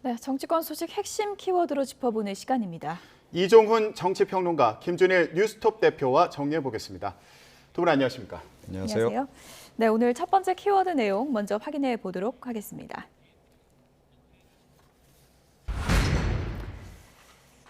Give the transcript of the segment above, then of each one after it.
네, 정치권 소식 핵심 키워드로 짚어보는 시간입니다. 이종훈 정치평론가, 김준일 뉴스톱 대표와 정리해 보겠습니다. 두 분 안녕하십니까? 안녕하세요. 네, 오늘 첫 번째 키워드 내용 먼저 확인해 보도록 하겠습니다.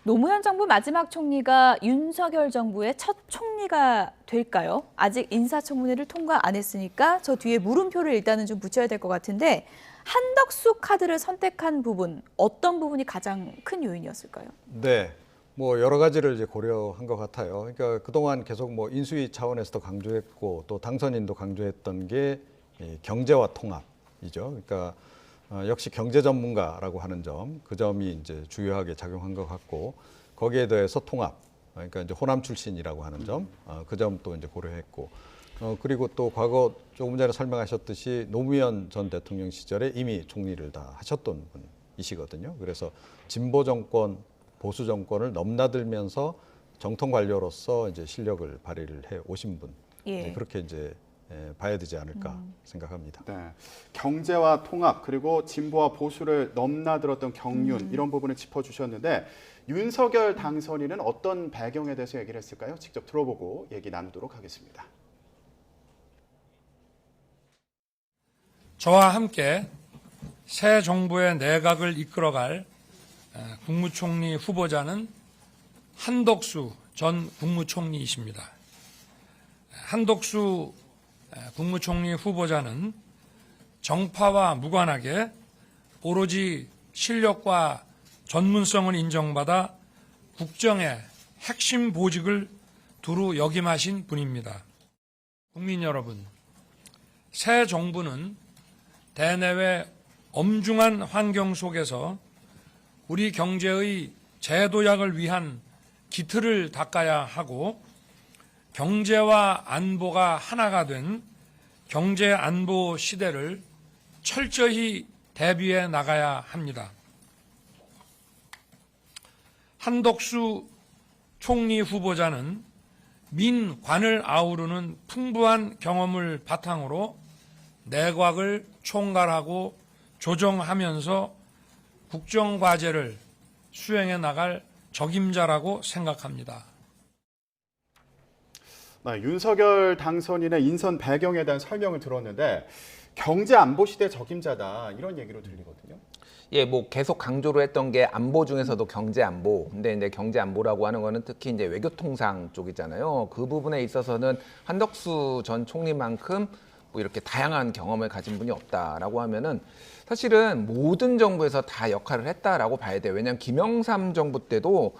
노무현 정부 마지막 총리가 윤석열 정부의 첫 총리가 될까요? 아직 인사청문회를 통과 안 했으니까 저 뒤에 물음표를 일단은 좀 붙여야 될 것 같은데 한덕수 카드를 선택한 부분, 어떤 부분이 가장 큰 요인이었을까요? 네, 뭐 여러 가지를 이제 고려한 것 같아요. 그러니까 그동안 계속 뭐 인수위 차원에서도 강조했고 또 당선인도 강조했던 게 경제와 통합이죠. 그러니까 역시 경제 전문가라고 하는 점, 그 점이 이제 주요하게 작용한 것 같고 거기에 더해서 통합, 그러니까 이제 호남 출신이라고 하는 점, 그 점도 이제 고려했고. 그리고 또 과거 조금 전에 설명하셨듯이 노무현 전 대통령 시절에 이미 총리를 다 하셨던 분이시거든요. 그래서 진보 정권, 보수 정권을 넘나들면서 정통 관료로서 이제 실력을 발휘를 해 오신 분, 예. 그렇게 이제 봐야 되지 않을까 생각합니다. 네, 경제와 통합 그리고 진보와 보수를 넘나들었던 경륜 이런 부분을 짚어주셨는데 윤석열 당선인은 어떤 배경에 대해서 얘기를 했을까요? 직접 들어보고 얘기 나누도록 하겠습니다. 저와 함께 새 정부의 내각을 이끌어갈 국무총리 후보자는 한덕수 전 국무총리이십니다. 한덕수 국무총리 후보자는 정파와 무관하게 오로지 실력과 전문성을 인정받아 국정의 핵심 보직을 두루 역임하신 분입니다. 국민 여러분, 새 정부는 대내외 엄중한 환경 속에서 우리 경제의 재도약을 위한 기틀을 닦아야 하고 경제와 안보가 하나가 된 경제 안보 시대를 철저히 대비해 나가야 합니다. 한덕수 총리 후보자는 민관을 아우르는 풍부한 경험을 바탕으로 내각을 총괄하고 조정하면서 국정과제를 수행해 나갈 적임자라고 생각합니다. 네, 윤석열 당선인의 인선 배경에 대한 설명을 들었는데 경제 안보 시대 적임자다 이런 얘기로 들리거든요. 예, 뭐 계속 강조를 했던 게 안보 중에서도 경제 안보. 근데 이제 경제 안보라고 하는 거는 특히 이제 외교통상 쪽이잖아요. 그 부분에 있어서는 한덕수 전 총리만큼 뭐 이렇게 다양한 경험을 가진 분이 없다라고 하면은 사실은 모든 정부에서 다 역할을 했다라고 봐야 돼요. 왜냐하면 김영삼 정부 때도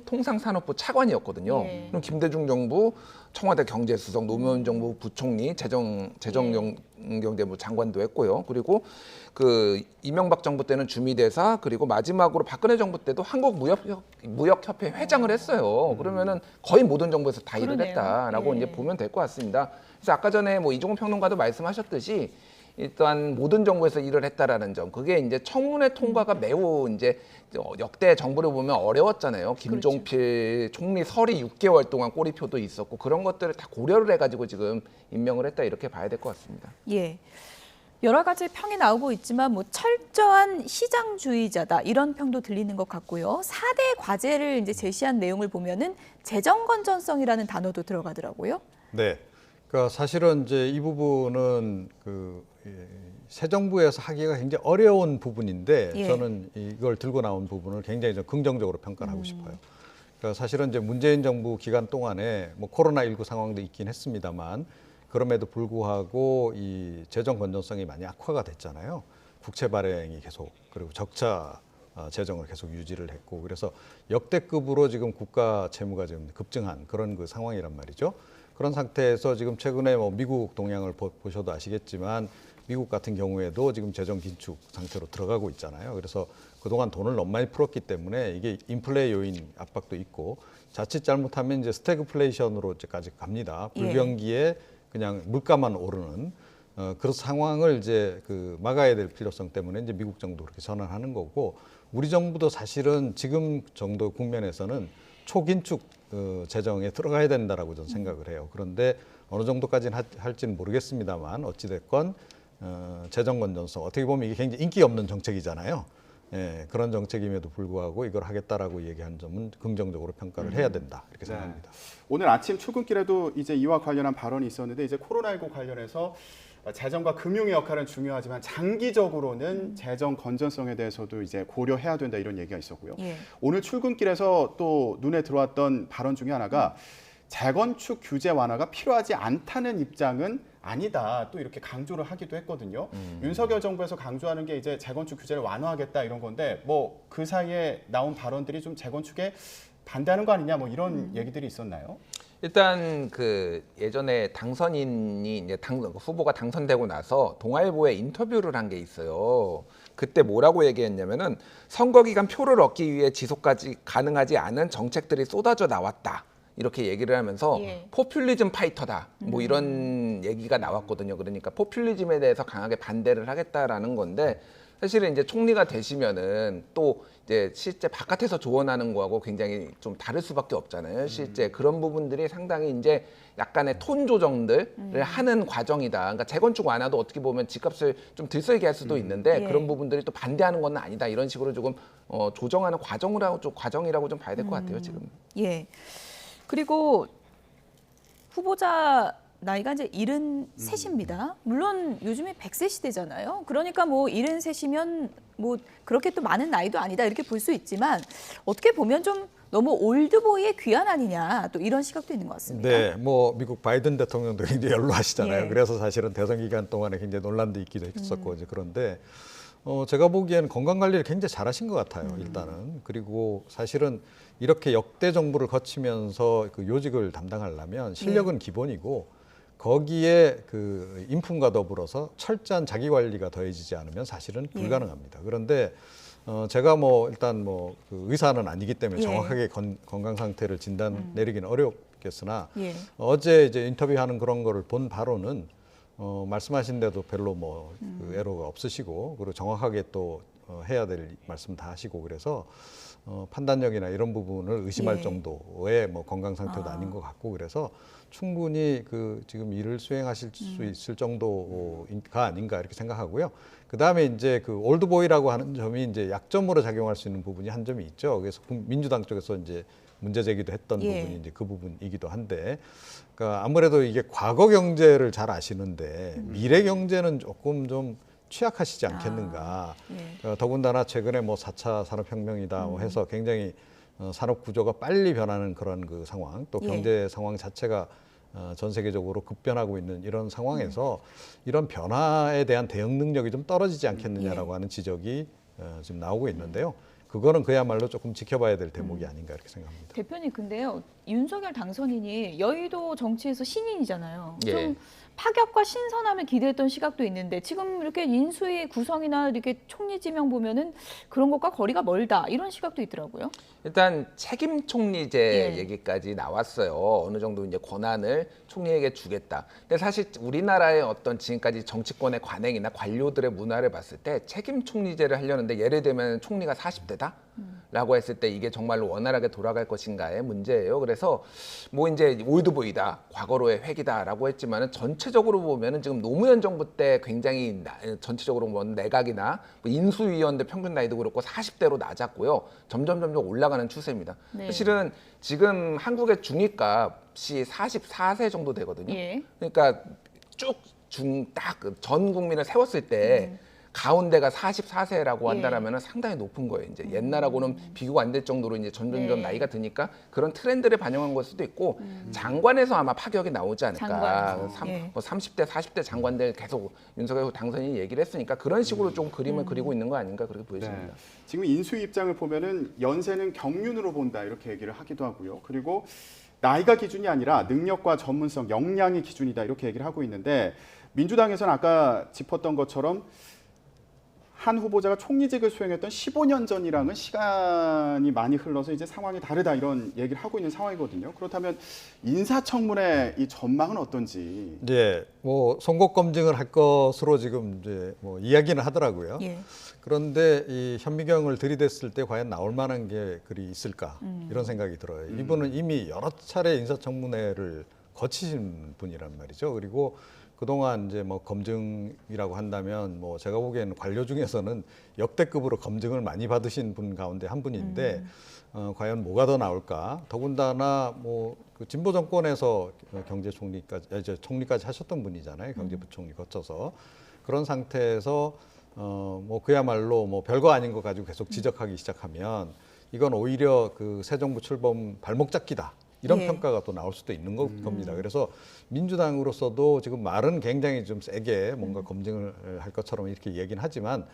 통상산업부 차관이었거든요. 예. 그럼 김대중 정부 청와대 경제수석, 노무현 정부 부총리, 재정경제부 장관도 했고요. 그리고 그 이명박 정부 때는 주미대사, 그리고 마지막으로 박근혜 정부 때도 한국무역협회 회장을 했어요. 그러면은 거의 모든 정부에서 다 일을 그러네요. 했다라고 예. 이제 보면 될 것 같습니다. 그래서 아까 전에 뭐 이종훈 평론가도 말씀하셨듯이 일단 모든 정부에서 일을 했다라는 점, 그게 이제 청문회 통과가 매우 이제 역대 정부를 보면 어려웠잖아요. 김종필 총리 설이 6개월 동안 꼬리표도 있었고 그런 것들을 다 고려를 해가지고 지금 임명을 했다 이렇게 봐야 될 것 같습니다. 예. 여러 가지 평이 나오고 있지만 뭐 철저한 시장주의자다 이런 평도 들리는 것 같고요. 4대 과제를 이제 제시한 내용을 보면은 재정 건전성이라는 단어도 들어가더라고요. 네, 그러니까 사실은 이제 이 부분은 새 정부에서 하기가 굉장히 어려운 부분인데 예. 저는 이걸 들고 나온 부분을 굉장히 좀 긍정적으로 평가를 하고 싶어요. 그러니까 사실은 이제 문재인 정부 기간 동안에 뭐 코로나19 상황도 있긴 했습니다만 그럼에도 불구하고 이 재정 건전성이 많이 악화가 됐잖아요. 국채 발행이 계속 그리고 적자 재정을 계속 유지를 했고 그래서 역대급으로 지금 국가 채무가 지금 급증한 그런 그 상황이란 말이죠. 그런 상태에서 지금 최근에 뭐 미국 동향을 보셔도 아시겠지만 미국 같은 경우에도 지금 재정 긴축 상태로 들어가고 있잖아요. 그래서 그동안 돈을 너무 많이 풀었기 때문에 이게 인플레 요인 압박도 있고 자칫 잘못하면 이제 스태그플레이션으로까지 갑니다. 불경기에 그냥 물가만 오르는 그런 상황을 이제 막아야 될 필요성 때문에 이제 미국 정도 그렇게 전환하는 거고 우리 정부도 사실은 지금 정도 국면에서는 초긴축 재정에 들어가야 된다라고 저는 생각을 해요. 그런데 어느 정도까지는 할지는 모르겠습니다만 어찌됐건 재정 건전성 어떻게 보면 이게 굉장히 인기 없는 정책이잖아요. 예, 그런 정책임에도 불구하고 이걸 하겠다라고 얘기한 점은 긍정적으로 평가를 해야 된다 이렇게 생각합니다. 오늘 아침 출근길에도 이제 이와 관련한 발언이 있었는데 이제 코로나19 관련해서 재정과 금융의 역할은 중요하지만 장기적으로는 재정 건전성에 대해서도 이제 고려해야 된다 이런 얘기가 있었고요. 예. 오늘 출근길에서 또 눈에 들어왔던 발언 중에 하나가 재건축 규제 완화가 필요하지 않다는 입장은 아니다. 또 이렇게 강조를 하기도 했거든요. 윤석열 정부에서 강조하는 게 이제 재건축 규제를 완화하겠다 이런 건데 뭐 그 사이에 나온 발언들이 좀 재건축에 반대하는 거 아니냐 뭐 이런 얘기들이 있었나요? 일단 그 예전에 당선인이 이제 후보가 당선되고 나서 동아일보에 인터뷰를 한 게 있어요. 그때 뭐라고 얘기했냐면은 선거 기간 표를 얻기 위해 지속까지 가능하지 않은 정책들이 쏟아져 나왔다. 이렇게 얘기를 하면서 예. 포퓰리즘 파이터다. 뭐 이런 얘기가 나왔거든요. 그러니까 포퓰리즘에 대해서 강하게 반대를 하겠다라는 건데 사실은 이제 총리가 되시면은 또 이제 실제 바깥에서 조언하는 거하고 굉장히 좀 다를 수밖에 없잖아요. 실제 그런 부분들이 상당히 이제 약간의 톤 조정들을 하는 과정이다. 그러니까 재건축 완화도 어떻게 보면 집값을 좀 들썩이게 할 수도 있는데 예. 그런 부분들이 또 반대하는 건 아니다. 이런 식으로 조금 조정하는 과정이라고 좀 봐야 될 것 같아요. 지금. 예. 그리고 후보자 나이가 이제 73입니다. 물론 요즘에 100세 시대잖아요. 그러니까 뭐 73이면 뭐 그렇게 또 많은 나이도 아니다 이렇게 볼 수 있지만 어떻게 보면 좀 너무 올드보이의 귀환 아니냐 또 이런 시각도 있는 것 같습니다. 네, 뭐 미국 바이든 대통령도 굉장히 연로하시잖아요. 예. 그래서 사실은 대선 기간 동안에 굉장히 논란도 있기도 했었고 이제 그런데 제가 보기에는 건강 관리를 굉장히 잘하신 것 같아요. 일단은 그리고 사실은 이렇게 역대 정부를 거치면서 그 요직을 담당하려면 실력은 기본이고 거기에 그 인품과 더불어서 철저한 자기 관리가 더해지지 않으면 사실은 불가능합니다. 그런데 제가 뭐 일단 뭐 그 의사는 아니기 때문에 예. 정확하게 건강 상태를 진단 내리기는 어렵겠으나 예. 어제 이제 인터뷰하는 그런 거를 본 바로는 말씀하신 대로 별로 그 애로가 없으시고 그리고 정확하게 또 해야 될 말씀 다 하시고 그래서 판단력이나 이런 부분을 의심할 예. 정도의 뭐 건강 상태도 아닌 것 같고 그래서 충분히 그 지금 일을 수행하실 수 있을 정도가 아닌가 이렇게 생각하고요. 그 다음에 이제 그 올드보이라고 하는 점이 이제 약점으로 작용할 수 있는 부분이 한 점이 있죠. 그래서 민주당 쪽에서 이제 문제 제기도 했던 예. 부분이 이제 그 부분이기도 한데, 그러니까 아무래도 이게 과거 경제를 잘 아시는데 미래 경제는 조금 좀 취약하시지 않겠는가. 예. 더군다나 최근에 뭐 4차 산업혁명이다 뭐 해서 굉장히 산업 구조가 빨리 변하는 그런 그 상황, 또 예. 경제 상황 자체가 전 세계적으로 급변하고 있는 이런 상황에서 이런 변화에 대한 대응 능력이 좀 떨어지지 않겠느냐라고 하는 지적이 지금 나오고 있는데요. 그거는 그야말로 조금 지켜봐야 될 대목이 아닌가 이렇게 생각합니다. 대표님 근데요 윤석열 당선인이 여의도 정치에서 신인이잖아요. 예. 좀 파격과 신선함을 기대했던 시각도 있는데 지금 이렇게 인수위 구성이나 이렇게 총리 지명 보면은 그런 것과 거리가 멀다 이런 시각도 있더라고요. 일단 책임 총리제 예. 얘기까지 나왔어요. 어느 정도 이제 권한을 총리에게 주겠다. 근데 사실 우리나라의 어떤 지금까지 정치권의 관행이나 관료들의 문화를 봤을 때 책임 총리제를 하려는데 예를 들면 총리가 40대다? 라고 했을 때 이게 정말로 원활하게 돌아갈 것인가의 문제예요. 그래서 뭐 이제 올드보이다, 과거로의 획이다라고 했지만은 전체적으로 보면은 지금 노무현 정부 때 굉장히 전체적으로 뭐 내각이나 뭐 인수위원들 평균 나이도 그렇고 40대로 낮았고요. 점점 올라가는 추세입니다. 네. 사실은 지금 한국의 중위값이 44세 정도 되거든요. 예. 그러니까 쭉 딱 전 국민을 세웠을 때 가운데가 44세라고 예. 한다라면 상당히 높은 거예요. 이제 옛날하고는 비교가 안 될 정도로 이제 점점 네. 나이가 드니까 그런 트렌드를 반영한 걸 수도 있고 장관에서 아마 파격이 나오지 않을까. 장관에서. 예. 뭐 30대, 40대 장관들 계속 윤석열 당선인이 얘기를 했으니까 그런 식으로 좀 그림을 그리고 있는 거 아닌가 그렇게 보여집니다. 네. 지금 인수위 입장을 보면은 연세는 경륜으로 본다 이렇게 얘기를 하기도 하고요. 그리고 나이가 기준이 아니라 능력과 전문성, 역량이 기준이다 이렇게 얘기를 하고 있는데 민주당에서는 아까 짚었던 것처럼 한 후보자가 총리직을 수행했던 15년 전이랑은 시간이 많이 흘러서 이제 상황이 다르다 이런 얘기를 하고 있는 상황이거든요. 그렇다면 인사청문회 이 전망은 어떤지. 이제 뭐 송곳 검증을 할 것으로 지금 이제 뭐 이야기는 하더라고요. 예. 그런데 이 현미경을 들이댔을 때 과연 나올 만한 게 그리 있을까 이런 생각이 들어요. 이분은 이미 여러 차례 인사청문회를 거치신 분이란 말이죠. 그리고 그동안 이제 뭐 검증이라고 한다면 뭐 제가 보기에는 관료 중에서는 역대급으로 검증을 많이 받으신 분 가운데 한 분인데 과연 뭐가 더 나올까? 더군다나 뭐그 진보 정권에서 경제총리까지 이제 총리까지 하셨던 분이잖아요. 경제부총리 거쳐서 그런 상태에서 뭐 그야말로 뭐 별거 아닌 거 가지고 계속 지적하기 시작하면 이건 오히려 그 새 정부 출범 발목 잡기다. 이런 예. 평가가 또 나올 수도 있는 겁니다. 그래서 민주당으로서도 지금 말은 굉장히 좀 세게 뭔가 검증을 할 것처럼 이렇게 얘기는 하지만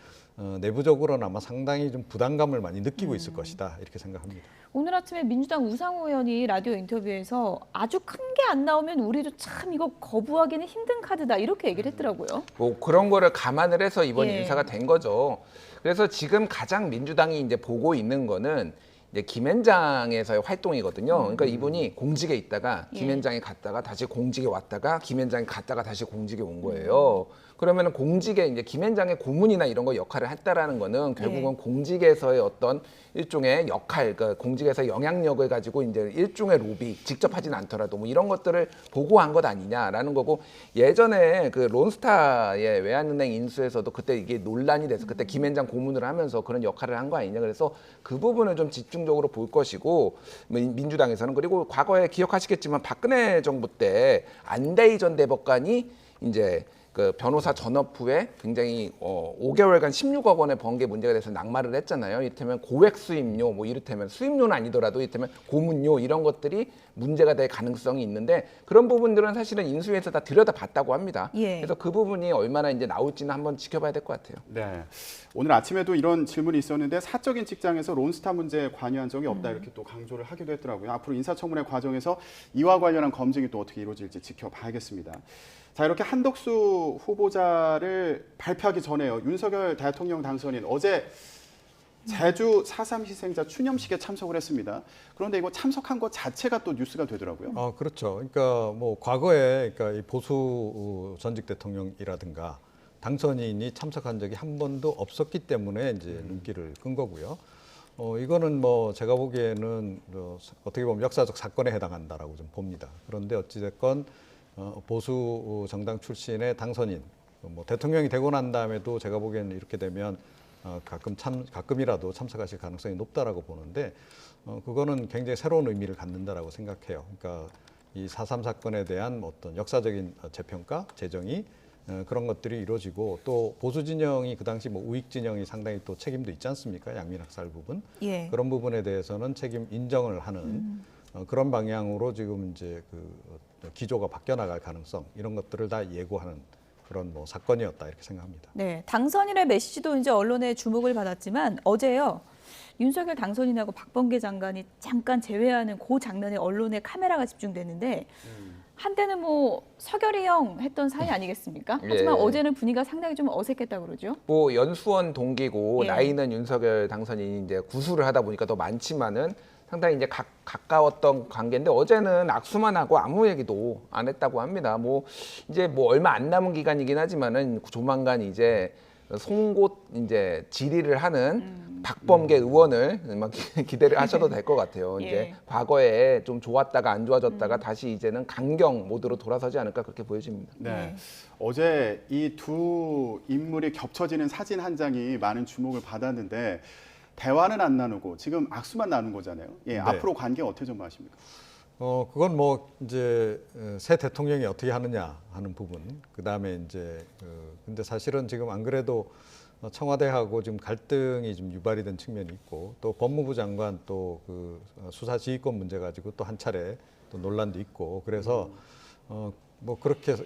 내부적으로는 아마 상당히 좀 부담감을 많이 느끼고 있을 것이다 이렇게 생각합니다. 오늘 아침에 민주당 우상호 의원이 라디오 인터뷰에서 아주 큰 게 안 나오면 우리도 참 이거 거부하기는 힘든 카드다 이렇게 얘기를 했더라고요. 뭐 그런 거를 감안을 해서 이번 예. 인사가 된 거죠. 그래서 지금 가장 민주당이 이제 보고 있는 거는 이제 김현장에서의 활동이거든요. 그러니까 이분이 공직에 있다가 예. 김현장에 갔다가 다시 공직에 왔다가 김현장에 갔다가 다시 공직에 온 거예요. 그러면은 공직에 이제 김현장의 고문이나 이런 거 역할을 했다라는 거는 결국은 공직에서의 어떤 일종의 역할, 그러니까 공직에서의 영향력을 가지고 이제 일종의 로비, 직접 하진 않더라도 뭐 이런 것들을 보고한 것 아니냐라는 거고 예전에 그 론스타의 외환은행 인수에서도 그때 이게 논란이 돼서 그때 김현장 고문을 하면서 그런 역할을 한 거 아니냐. 그래서 그 부분을 좀 집중적으로 볼 것이고 민주당에서는 그리고 과거에 기억하시겠지만 박근혜 정부 때 안대희 전 대법관이 이제 그 변호사 전업 후에 굉장히 5개월간 16억 원의 번개 문제가 돼서 낙마를 했잖아요. 이를테면 고액 수임료, 뭐 이를테면 수임료는 아니더라도 이를테면 고문료 이런 것들이 문제가 될 가능성이 있는데 그런 부분들은 사실은 인수위에서 다 들여다봤다고 합니다. 예. 그래서 그 부분이 얼마나 이제 나올지는 한번 지켜봐야 될 것 같아요. 네. 오늘 아침에도 이런 질문이 있었는데 사적인 직장에서 론스타 문제에 관여한 적이 없다 이렇게 또 강조를 하기도 했더라고요. 앞으로 인사청문회 과정에서 이와 관련한 검증이 또 어떻게 이루어질지 지켜봐야겠습니다. 자, 이렇게 한덕수 후보자를 발표하기 전에요. 윤석열 대통령 당선인 어제 제주 4.3 희생자 추념식에 참석을 했습니다. 그런데 이거 참석한 것 자체가 또 뉴스가 되더라고요. 그렇죠. 그러니까 뭐 과거에 그러니까 이 보수 전직 대통령이라든가 당선인이 참석한 적이 한 번도 없었기 때문에 이제 눈길을 끈 거고요. 이거는 뭐 제가 보기에는 어떻게 보면 역사적 사건에 해당한다라고 좀 봅니다. 그런데 어찌됐건 보수 정당 출신의 당선인, 뭐 대통령이 되고 난 다음에도 제가 보기에는 이렇게 되면 가끔이라도 참석하실 가능성이 높다라고 보는데 그거는 굉장히 새로운 의미를 갖는다라고 생각해요. 그러니까 이 4.3 사건에 대한 어떤 역사적인 재평가, 재정의 그런 것들이 이루어지고 또 보수 진영이 그 당시 뭐 우익 진영이 상당히 또 책임도 있지 않습니까? 양민학살 부분 예. 그런 부분에 대해서는 책임 인정을 하는 그런 방향으로 지금 이제 그 기조가 바뀌어 나갈 가능성 이런 것들을 다 예고하는 그런 뭐 사건이었다 이렇게 생각합니다. 네, 당선인의 메시지도 이제 언론의 주목을 받았지만 어제요. 윤석열 당선인하고 박범계 장관이 잠깐 제외하는 그 장면에 언론의 카메라가 집중됐는데 한때는 뭐 서결이 형 했던 사이 아니겠습니까? 하지만 예. 어제는 분위기가 상당히 좀 어색했다고 그러죠. 뭐 연수원 동기고 예. 나이는 윤석열 당선인이 이제 구수를 하다 보니까 더 많지만은 상당히 이제 가까웠던 관계인데 어제는 악수만 하고 아무 얘기도 안 했다고 합니다. 뭐 이제 뭐 얼마 안 남은 기간이긴 하지만은 조만간 이제 송곳 이제 질의를 하는 박범계 의원을 막 기대를 하셔도 될 것 같아요. 예. 이제 과거에 좀 좋았다가 안 좋아졌다가 다시 이제는 강경 모드로 돌아서지 않을까 그렇게 보여집니다. 네. 어제 이 두 인물이 겹쳐지는 사진 한 장이 많은 주목을 받았는데 대화는 안 나누고 지금 악수만 나눈 거잖아요. 예, 네. 앞으로 관계 어떻게 전망하십니까? 그건 뭐 이제 새 대통령이 어떻게 하느냐 하는 부분. 그다음에 이제 근데 사실은 지금 안 그래도 청와대하고 지금 갈등이 좀 유발이 된 측면이 있고 또 법무부 장관 또 그 수사 지휘권 문제 가지고 또 한 차례 또 논란도 있고 그래서 뭐 그렇게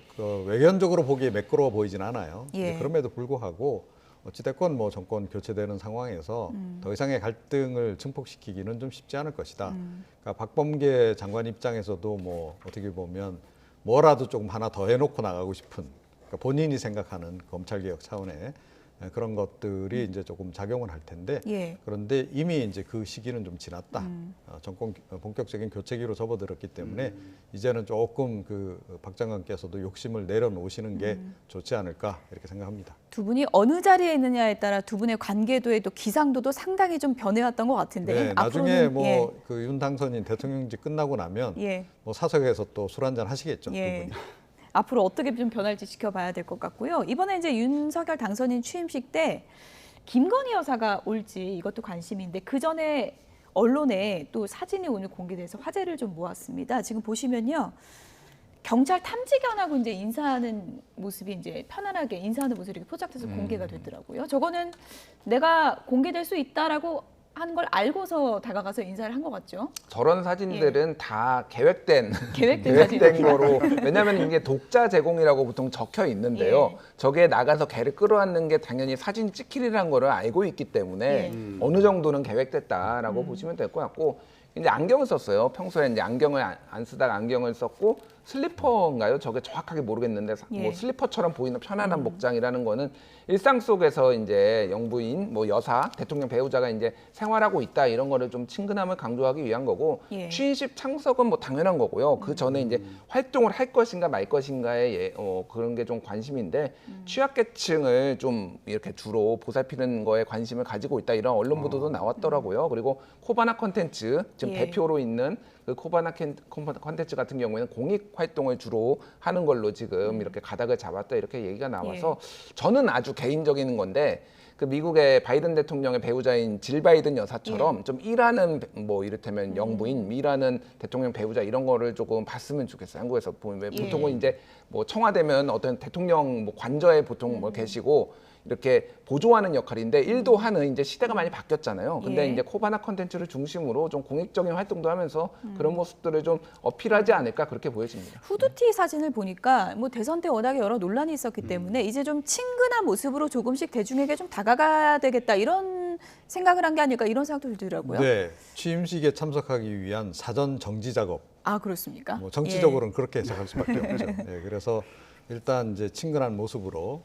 외견적으로 보기에 매끄러워 보이진 않아요. 예. 그럼에도 불구하고 어찌됐건 뭐 정권 교체되는 상황에서 더 이상의 갈등을 증폭시키기는 좀 쉽지 않을 것이다. 그러니까 박범계 장관 입장에서도 뭐 어떻게 보면 뭐라도 조금 하나 더 해놓고 나가고 싶은 그러니까 본인이 생각하는 검찰개혁 차원의 그런 것들이 이제 조금 작용을 할 텐데 예. 그런데 이미 이제 그 시기는 좀 지났다. 정권 본격적인 교체기로 접어들었기 때문에 이제는 조금 그 박 장관께서도 욕심을 내려놓으시는 게 좋지 않을까 이렇게 생각합니다. 두 분이 어느 자리에 있느냐에 따라 두 분의 관계도에 또 기상도도 상당히 좀 변해왔던 것 같은데 네, 나중에 앞으로는 뭐 그 윤 당선인 대통령직 끝나고 나면 예. 뭐 사석에서 또 술 한잔 하시겠죠. 예. 두 분이. 앞으로 어떻게 좀 변할지 지켜봐야 될 것 같고요. 이번에 이제 윤석열 당선인 취임식 때 김건희 여사가 올지 이것도 관심인데 그 전에 언론에 또 사진이 오늘 공개돼서 화제를 좀 모았습니다. 지금 보시면요. 경찰 탐지견하고 이제 인사하는 모습이 이제 편안하게 인사하는 모습이 이렇게 포착돼서 공개가 되더라고요. 저거는 내가 공개될 수 있다라고 한 걸 알고서 다가가서 인사를 한 것 같죠. 저런 사진들은 다 계획된 계획된 거로 왜냐하면 이게 독자 제공이라고 보통 적혀 있는데요. 예. 저게 나가서 걔를 끌어안는 게 당연히 사진 찍힐이라는 거를 알고 있기 때문에 예. 어느 정도는 계획됐다라고 보시면 될 것 같고 이제 안경을 썼어요. 평소에 이제 안경을 안 쓰다가 안경을 썼고 슬리퍼인가요? 저게 정확하게 모르겠는데 예. 뭐 슬리퍼처럼 보이는 편안한 복장이라는 거는 일상 속에서 이제 영부인, 뭐 여사, 대통령 배우자가 이제 생활하고 있다 이런 거를 좀 친근함을 강조하기 위한 거고 예. 취임식 참석은 뭐 당연한 거고요. 그 전에 이제 활동을 할 것인가 말 것인가에 그런 게 좀 관심인데 취약계층을 좀 이렇게 주로 보살피는 거에 관심을 가지고 있다 이런 언론 보도도 나왔더라고요. 그리고 코바나 컨텐츠 지금 예. 대표로 있는 그 코바나 컨텐츠 같은 경우에는 공익 활동을 주로 하는 걸로 지금 이렇게 가닥을 잡았다 이렇게 얘기가 나와서 저는 아주 개인적인 건데 그 미국의 바이든 대통령의 배우자인 질 바이든 여사처럼 좀 일하는 뭐 이를테면 영부인, 일하는 대통령 배우자 이런 거를 조금 봤으면 좋겠어요. 한국에서 보면 예. 보통은 이제 뭐 청와대면 어떤 대통령 뭐 관저에 보통 뭐 계시고 이렇게 보조하는 역할인데 일도 하는 이제 시대가 많이 바뀌었잖아요. 근데 예. 이제 코바나 컨텐츠를 중심으로 좀 공익적인 활동도 하면서 그런 모습들을 좀 어필하지 않을까 그렇게 보여집니다. 후드티 사진을 보니까 뭐 대선 때 워낙에 여러 논란이 있었기 때문에 이제 좀 친근한 모습으로 조금씩 대중에게 좀 다가가야 되겠다 이런 생각을 한 게 아닐까 이런 생각도 들더라고요. 네, 취임식에 참석하기 위한 사전 정지 작업. 아 그렇습니까? 뭐 정치적으로는 그렇게 해석할 수밖에 없죠. 예, 그래서 일단 이제 친근한 모습으로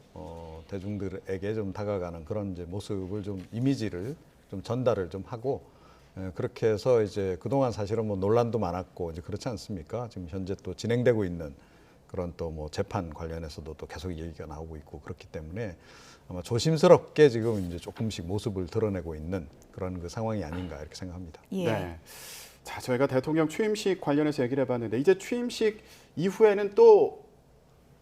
대중들에게 좀 다가가는 그런 이제 모습을 좀 이미지를 좀 전달을 좀 하고 그렇게 해서 이제 그동안 사실은 뭐 논란도 많았고 이제 그렇지 않습니까? 지금 현재 또 진행되고 있는 그런 또 뭐 재판 관련해서도 또 계속 얘기가 나오고 있고 그렇기 때문에 아마 조심스럽게 지금 이제 조금씩 모습을 드러내고 있는 그런 그 상황이 아닌가 이렇게 생각합니다. 예. 네. 자, 저희가 대통령 취임식 관련해서 얘기를 해봤는데 이제 취임식 이후에는 또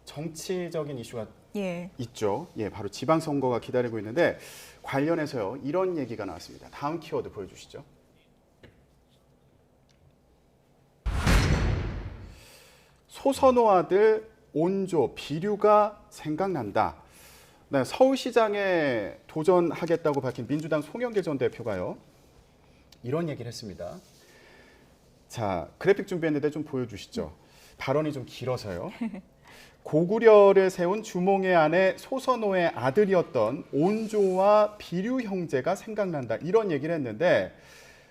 정치적인 이슈가 예. 있죠. 예, 바로 지방선거가 기다리고 있는데 관련해서요 이런 얘기가 나왔습니다. 다음 키워드 보여주시죠. 소선호 아들 온조 비류가 생각난다. 네, 서울시장에 도전하겠다고 밝힌 민주당 송영길 전 대표가요 이런 얘기를 했습니다. 자, 그래픽 준비했는데 좀 보여주시죠. 발언이 좀 길어서요. 고구려를 세운 주몽의 아내 소선호의 아들이었던 온조와 비류 형제가 생각난다. 이런 얘기를 했는데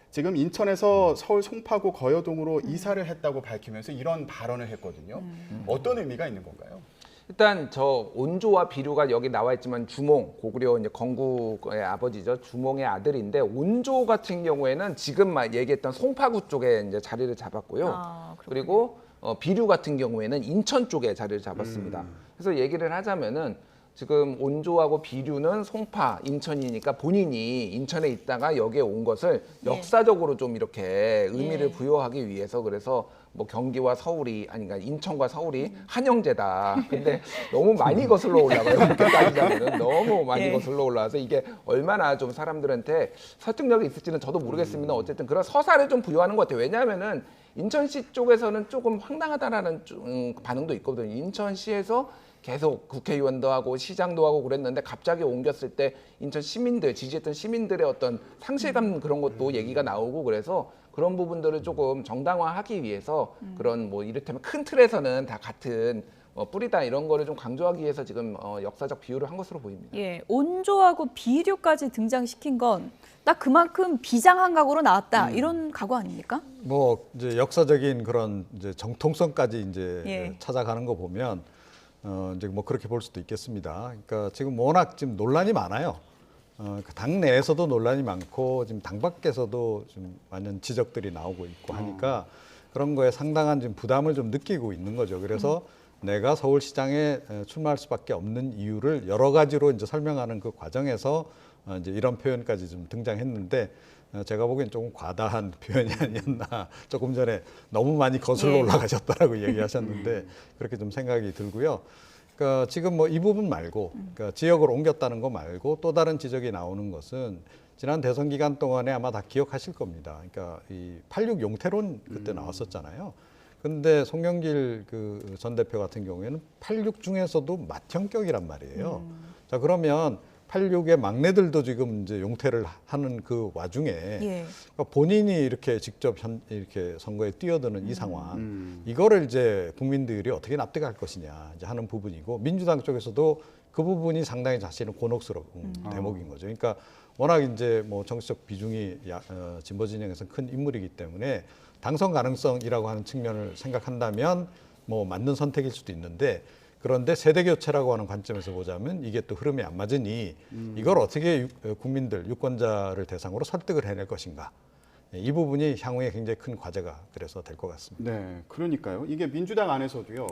지금 인천에서 서울 송파구 거여동으로 이사를 했다고 밝히면서 이런 발언을 했거든요. 어떤 의미가 있는 건가요? 일단 저 온조와 비류가 여기 나와 있지만 주몽 고구려 이제 건국의 아버지죠. 주몽의 아들인데 온조 같은 경우에는 지금 얘기했던 송파구 쪽에 이제 자리를 잡았고요. 아, 그렇군요. 그리고 비류 같은 경우에는 인천 쪽에 자리를 잡았습니다. 그래서 얘기를 하자면은 지금 온조하고 비류는 송파, 인천이니까 본인이 인천에 있다가 여기에 온 것을 네. 역사적으로 좀 이렇게 의미를 예. 부여하기 위해서 그래서 뭐 경기와 서울이 아니 그러니까 인천과 서울이 한형제다. 근데 너무 많이 거슬러 올라가요. 그렇게 따지자면은 너무 많이 예. 거슬러 올라와서 이게 얼마나 좀 사람들한테 설득력이 있을지는 저도 모르겠습니다. 어쨌든 그런 서사를 좀 부여하는 것 같아요. 왜냐하면은 인천시 쪽에서는 조금 황당하다라는 반응도 있거든요. 인천시에서 계속 국회의원도 하고 시장도 하고 그랬는데 갑자기 옮겼을 때 인천 시민들 지지했던 시민들의 어떤 상실감 그런 것도 얘기가 나오고 그래서 그런 부분들을 조금 정당화하기 위해서 그런 뭐 이를테면 큰 틀에서는 다 같은 뿌리다 이런 거를 좀 강조하기 위해서 지금 역사적 비유를 한 것으로 보입니다. 예, 온조하고 비류까지 등장시킨 건 나 그만큼 비장한 각오로 나왔다 이런 각오 아닙니까? 뭐 이제 역사적인 그런 이제 정통성까지 이제 예. 찾아가는 거 보면 이제 뭐 그렇게 볼 수도 있겠습니다. 그러니까 지금 워낙 지금 논란이 많아요. 그 당 내에서도 논란이 많고 지금 당 밖에서도 좀 많은 지적들이 나오고 있고 하니까 그런 거에 상당한 좀 부담을 좀 느끼고 있는 거죠. 그래서 내가 서울시장에 출마할 수밖에 없는 이유를 여러 가지로 이제 설명하는 그 과정에서 이제 이런 표현까지 좀 등장했는데 제가 보기엔 조금 과다한 표현이 아니었나. 조금 전에 너무 많이 거슬러 예. 올라가셨다라고 얘기하셨는데 그렇게 좀 생각이 들고요. 그러니까 지금 뭐 이 부분 말고 그러니까 지역을 옮겼다는 거 말고 또 다른 지적이 나오는 것은 지난 대선 기간 동안에 아마 다 기억하실 겁니다. 그러니까 이 86 용태론 그때 나왔었잖아요. 근데 송영길 그 전 대표 같은 경우에는 86 중에서도 맏형격이란 말이에요. 자, 그러면 86의 막내들도 지금 이제 용태를 하는 그 와중에 예. 그러니까 본인이 이렇게 직접 이렇게 선거에 뛰어드는 이 상황, 이거를 이제 국민들이 어떻게 납득할 것이냐 이제 하는 부분이고 민주당 쪽에서도 그 부분이 상당히 사실은 곤혹스러운 대목인 거죠. 그러니까 워낙 이제 뭐 정치적 비중이 진보 진영에서 큰 인물이기 때문에 당선 가능성이라고 하는 측면을 생각한다면 뭐 맞는 선택일 수도 있는데 그런데 세대 교체라고 하는 관점에서 보자면 이게 또 흐름이 안 맞으니 이걸 어떻게 국민들, 유권자를 대상으로 설득을 해낼 것인가. 이 부분이 향후에 굉장히 큰 과제가 그래서 될 것 같습니다. 네, 그러니까요. 이게 민주당 안에서도요.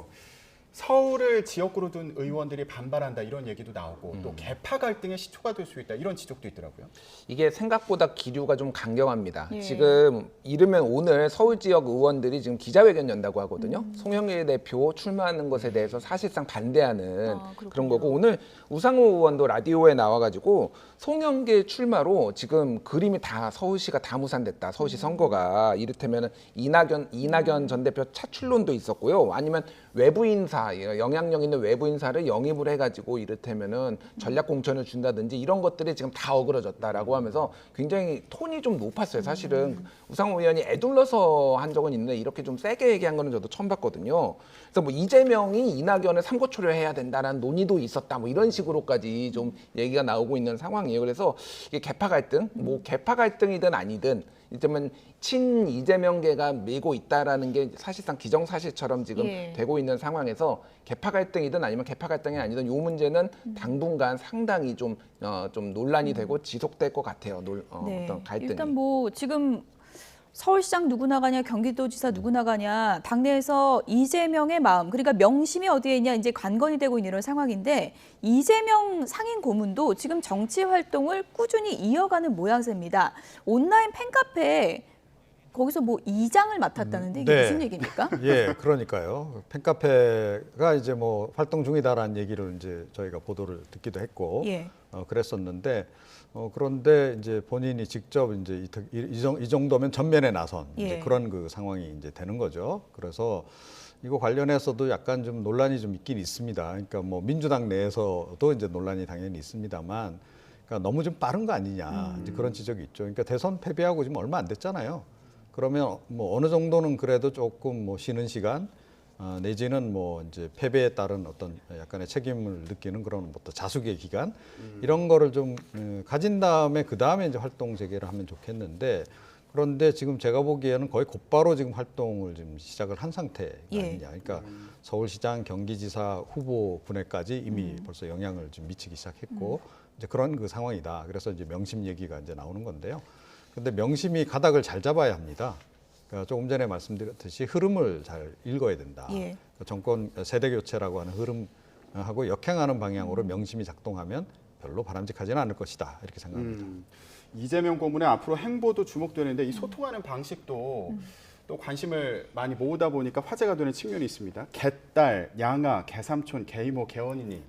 서울을 지역구로 둔 의원들이 반발한다 이런 얘기도 나오고 또 개파 갈등의 시초가 될 수 있다 이런 지적도 있더라고요. 이게 생각보다 기류가 좀 강경합니다. 예. 지금 이르면 오늘 서울 지역 의원들이 지금 기자회견 연다고 하거든요. 송영길 대표 출마하는 것에 대해서 사실상 반대하는 그렇군요. 그런 거고 오늘 우상호 의원도 라디오에 나와가지고 송영길 출마로 지금 그림이 다 서울시가 다 무산됐다. 서울시 선거가 이를테면 이낙연 전 대표 차출론도 있었고요. 아니면 외부 인사 영향력 있는 외부 인사를 영입을 해가지고 이를테면은 전략 공천을 준다든지 이런 것들이 지금 다 어그러졌다라고 하면서 굉장히 톤이 좀 높았어요. 사실은 우상호 의원이 애둘러서 한 적은 있는데 이렇게 좀 세게 얘기한 거는 저도 처음 봤거든요. 그래서 뭐 이재명이 이낙연을 삼고초려해야 된다라는 논의도 있었다. 뭐 이런 식으로까지 좀 얘기가 나오고 있는 상황이에요. 그래서 이게 개파 갈등, 뭐 개파 갈등이든 아니든 이제면 친 이재명계가 밀고 있다라는 게 사실상 기정사실처럼 지금 예. 되고 있는 상황에서 개파 갈등이든 아니면 개파 갈등이 아니든 이 문제는 당분간 상당히 좀 논란이 되고 지속될 것 같아요. 어떤 갈등이. 일단 뭐 지금 서울시장 누구 나가냐, 경기도지사 누구 나가냐, 당내에서 이재명의 마음, 그러니까 명심이 어디에 있냐 이제 관건이 되고 있는 이런 상황인데 이재명 상임 고문도 지금 정치 활동을 꾸준히 이어가는 모양새입니다. 온라인 팬카페에 거기서 뭐 이장을 맡았다는데 이게 네. 무슨 얘기입니까? 예, 그러니까요. 팬카페가 이제 뭐 활동 중이다라는 얘기를 이제 저희가 보도를 듣기도 했고 예. 그랬었는데 그런데 이제 본인이 직접 이제 이 정도면 전면에 나선 이제 예. 그런 그 상황이 이제 되는 거죠. 그래서 이거 관련해서도 약간 좀 논란이 좀 있긴 있습니다. 그러니까 뭐 민주당 내에서도 이제 논란이 당연히 있습니다만, 그러니까 너무 좀 빠른 거 아니냐 이제 그런 지적이 있죠. 그러니까 대선 패배하고 지금 얼마 안 됐잖아요. 그러면 뭐 어느 정도는 그래도 조금 뭐 쉬는 시간 내지는 뭐 이제 패배에 따른 어떤 약간의 책임을 느끼는 그런 어떤 자숙의 기간 이런 거를 좀 가진 다음에 그 다음에 이제 활동 재개를 하면 좋겠는데 그런데 지금 제가 보기에는 거의 곧바로 지금 활동을 지금 시작을 한 상태가 예. 아니냐. 그러니까 서울시장, 경기지사 후보 분해까지 이미 벌써 영향을 좀 미치기 시작했고 이제 그런 그 상황이다. 그래서 이제 명심 얘기가 이제 나오는 건데요. 근데 명심이 가닥을 잘 잡아야 합니다. 그러니까 조금 전에 말씀드렸듯이 흐름을 잘 읽어야 된다. 예. 정권 세대 교체라고 하는 흐름하고 역행하는 방향으로 명심이 작동하면 별로 바람직하지는 않을 것이다. 이렇게 생각합니다. 이재명 고문의 앞으로 행보도 주목되는데 이 소통하는 방식도 또 관심을 많이 모으다 보니까 화제가 되는 측면이 있습니다. 개딸, 양아, 개삼촌, 개이모, 개언니,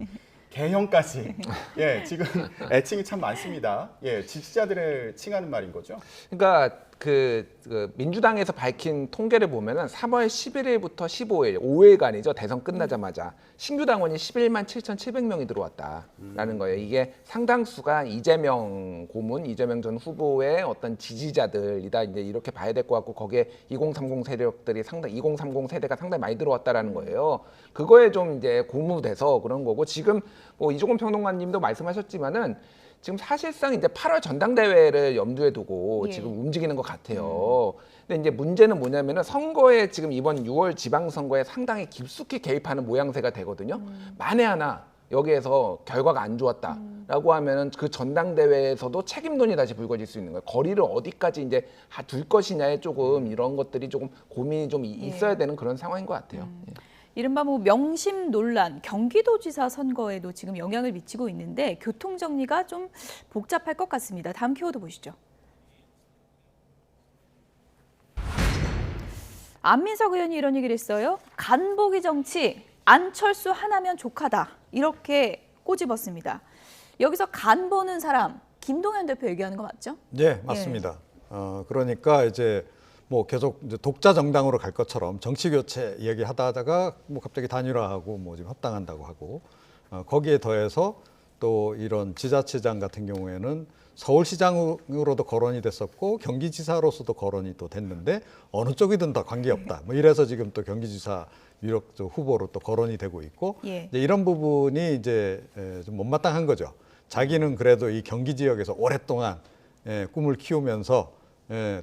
개형까지. 예, 지금 애칭이 참 많습니다. 예, 지지자들을 칭하는 말인 거죠. 그러니까 그 민주당에서 밝힌 통계를 보면은 3월 11일부터 15일, 5일간이죠. 대선 끝나자마자 신규 당원이 11만 7,700명이 들어왔다라는 거예요. 이게 상당수가 이재명 고문, 이재명 전 후보의 어떤 지지자들이다. 이제 이렇게 봐야 될 것 같고 거기에 2030 세력들이 2030 세대가 상당히 많이 들어왔다라는 거예요. 그거에 좀 이제 고무돼서 그런 거고 지금 뭐 이종훈 평론가님도 말씀하셨지만은 지금 사실상 이제 8월 전당대회를 염두에 두고 예. 지금 움직이는 것 같아요. 근데 이제 문제는 뭐냐면은 선거에 지금 이번 6월 지방선거에 상당히 깊숙이 개입하는 모양새가 되거든요. 만에 하나 여기에서 결과가 안 좋았다라고 하면은 그 전당대회에서도 책임론이 다시 불거질 수 있는 거예요. 거리를 어디까지 이제 둘 것이냐에 조금 이런 것들이 조금 고민이 좀 있어야 되는 그런 상황인 것 같아요. 예. 이른바 뭐 명심 논란, 경기도지사 선거에도 지금 영향을 미치고 있는데 교통 정리가 좀 복잡할 것 같습니다. 다음 키워드 보시죠. 안민석 의원이 이런 얘기를 했어요. 간보기 정치, 안철수 하나면 족하다. 이렇게 꼬집었습니다. 여기서 간 보는 사람, 김동연 대표 얘기하는 거 맞죠? 네, 맞습니다. 그러니까 이제 뭐 계속 이제 독자 정당으로 갈 것처럼 정치 교체 얘기하다가 뭐 갑자기 단일화하고 뭐 지금 합당한다고 하고 거기에 더해서 또 이런 지자체장 같은 경우에는 서울시장으로도 거론이 됐었고 경기지사로서도 거론이 또 됐는데 어느 쪽이든 다 관계없다. 뭐 이래서 지금 또 경기지사 유력 후보로 또 거론이 되고 있고 예. 이제 이런 부분이 이제 좀 못마땅한 거죠. 자기는 그래도 이 경기 지역에서 오랫동안 꿈을 키우면서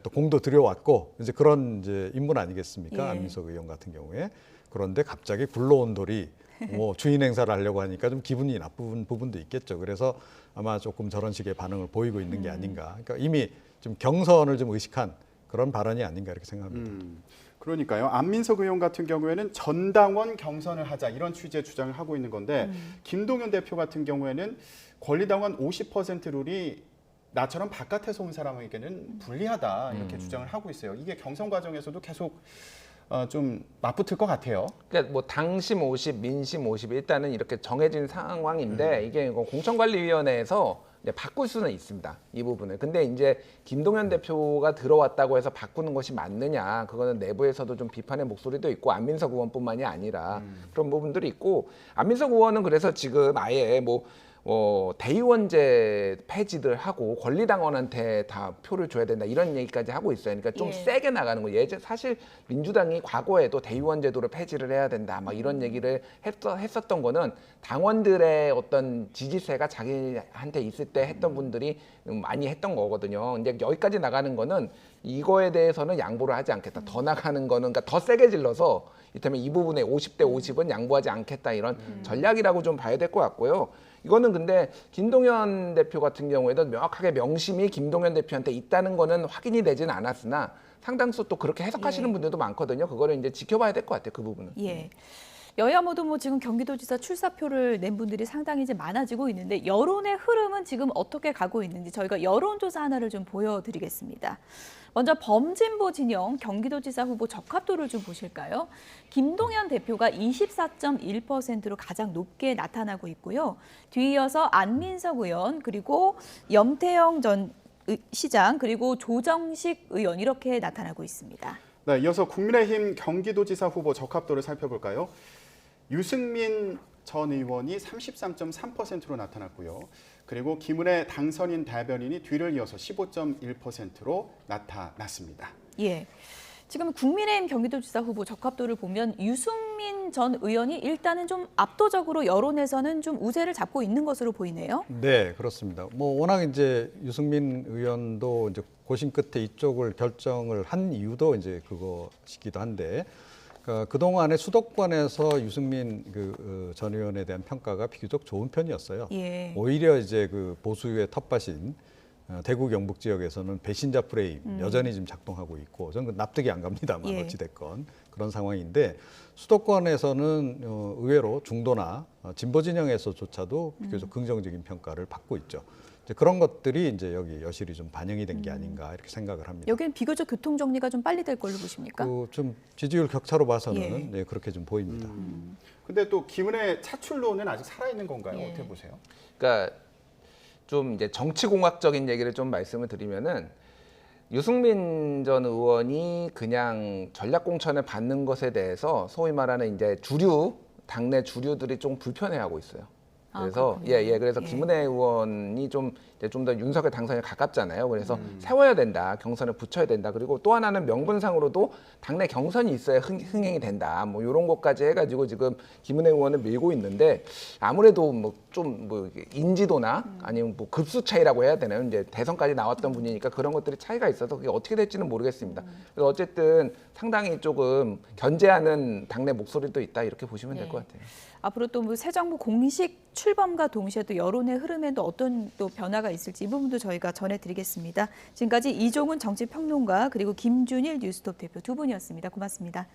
또 공도 들여왔고 이제 그런 이제 인물 아니겠습니까? 예. 안민석 의원 같은 경우에. 그런데 갑자기 굴러온 돌이 뭐 주인 행사를 하려고 하니까 좀 기분이 나쁜 부분도 있겠죠. 그래서 아마 조금 저런 식의 반응을 보이고 있는 게 아닌가. 그러니까 이미 좀 경선을 좀 의식한 그런 발언이 아닌가 이렇게 생각합니다. 그러니까요. 안민석 의원 같은 경우에는 전당원 경선을 하자 이런 취지의 주장을 하고 있는 건데 김동연 대표 같은 경우에는 권리당원 50% 룰이 나처럼 바깥에서 온 사람에게는 불리하다 이렇게 주장을 하고 있어요. 이게 경선 과정에서도 계속 좀 맞붙을 것 같아요. 그러니까 뭐 당심 50, 민심 50 일단은 이렇게 정해진 상황인데 이게 공천관리위원회에서 이제 바꿀 수는 있습니다. 이 부분을. 근데 이제 김동연 대표가 들어왔다고 해서 바꾸는 것이 맞느냐? 그거는 내부에서도 좀 비판의 목소리도 있고 안민석 의원뿐만이 아니라 그런 부분들이 있고 안민석 의원은 그래서 지금 아예 뭐 대의원제 폐지를 하고 권리당원한테 다 표를 줘야 된다 이런 얘기까지 하고 있어요. 그러니까 좀 예. 세게 나가는 거. 사실 민주당이 과거에도 대의원 제도를 폐지를 해야 된다. 막 이런 얘기를 했었던 거는 당원들의 어떤 지지세가 자기한테 있을 때 했던 분들이 많이 했던 거거든요. 근데 여기까지 나가는 거는 이거에 대해서는 양보를 하지 않겠다. 더 나가는 거는 그러니까 더 세게 질러서 이를테면 이 부분에 50대 50은 양보하지 않겠다 이런 전략이라고 좀 봐야 될 것 같고요. 이거는 근데 김동연 대표 같은 경우에도 명확하게 명심이 김동연 대표한테 있다는 거는 확인이 되지는 않았으나 상당수 또 그렇게 해석하시는 예. 분들도 많거든요. 그거를 이제 지켜봐야 될 것 같아요. 그 부분은. 예. 여야 모두 뭐 지금 경기도지사 출사표를 낸 분들이 상당히 이제 많아지고 있는데 여론의 흐름은 지금 어떻게 가고 있는지 저희가 여론조사 하나를 좀 보여드리겠습니다. 먼저 범진보 진영 경기도지사 후보 적합도를 좀 보실까요? 김동연 대표가 24.1%로 가장 높게 나타나고 있고요. 뒤이어서 안민석 의원 그리고 염태영 전 시장 그리고 조정식 의원 이렇게 나타나고 있습니다. 네, 이어서 국민의힘 경기도지사 후보 적합도를 살펴볼까요? 유승민 전 의원이 33.3%로 나타났고요. 그리고 김은혜 당선인 대변인이 뒤를 이어서 15.1%로 나타났습니다. 예. 지금 국민의힘 경기도지사 후보 적합도를 보면 유승민 전 의원이 일단은 좀 압도적으로 여론에서는 좀 우세를 잡고 있는 것으로 보이네요. 네, 그렇습니다. 뭐 워낙 이제 유승민 의원도 이제 고심 끝에 이쪽을 결정을 한 이유도 이제 그것이기도 한데 그동안의 수도권에서 유승민 전 의원에 대한 평가가 비교적 좋은 편이었어요. 예. 오히려 이제 그 보수의 텃밭인 대구 경북 지역에서는 배신자 프레임 여전히 지금 작동하고 있고 저는 납득이 안 갑니다만 예. 어찌됐건 그런 상황인데 수도권에서는 의외로 중도나 진보 진영에서조차도 비교적 긍정적인 평가를 받고 있죠. 이제 그런 것들이 이제 여기 여실히 좀 반영이 된 게 아닌가 이렇게 생각을 합니다. 여기는 비교적 교통 정리가 좀 빨리 될 걸로 보십니까? 좀 지지율 격차로 봐서는 예. 네, 그렇게 좀 보입니다. 근데 또 김은혜 차출로는 아직 살아있는 건가요? 예. 어떻게 보세요? 그러니까 좀 이제 정치공학적인 얘기를 좀 말씀을 드리면은 유승민 전 의원이 그냥 전략공천을 받는 것에 대해서 소위 말하는 이제 당내 주류들이 좀 불편해하고 있어요. 그래서 그래서 김은혜 의원이 좀 더 윤석열 당선에 가깝잖아요. 그래서 세워야 된다, 경선에 붙여야 된다. 그리고 또 하나는 명분상으로도 당내 경선이 있어야 흥행이 된다. 뭐 이런 것까지 해가지고 지금 김은혜 의원을 밀고 있는데 아무래도 뭐 인지도나 아니면 뭐 급수 차이라고 해야 되나요? 이제 대선까지 나왔던 분이니까 그런 것들이 차이가 있어서 그게 어떻게 될지는 모르겠습니다. 그래서 어쨌든 상당히 조금 견제하는 당내 목소리도 있다 이렇게 보시면 될 것 같아요. 앞으로 또 뭐 새 정부 공식 출범과 동시에 또 여론의 흐름에도 어떤 또 변화가 있을지 이 부분도 저희가 전해드리겠습니다. 지금까지 이종훈 정치평론가 그리고 김준일 뉴스톱 대표 두 분이었습니다. 고맙습니다.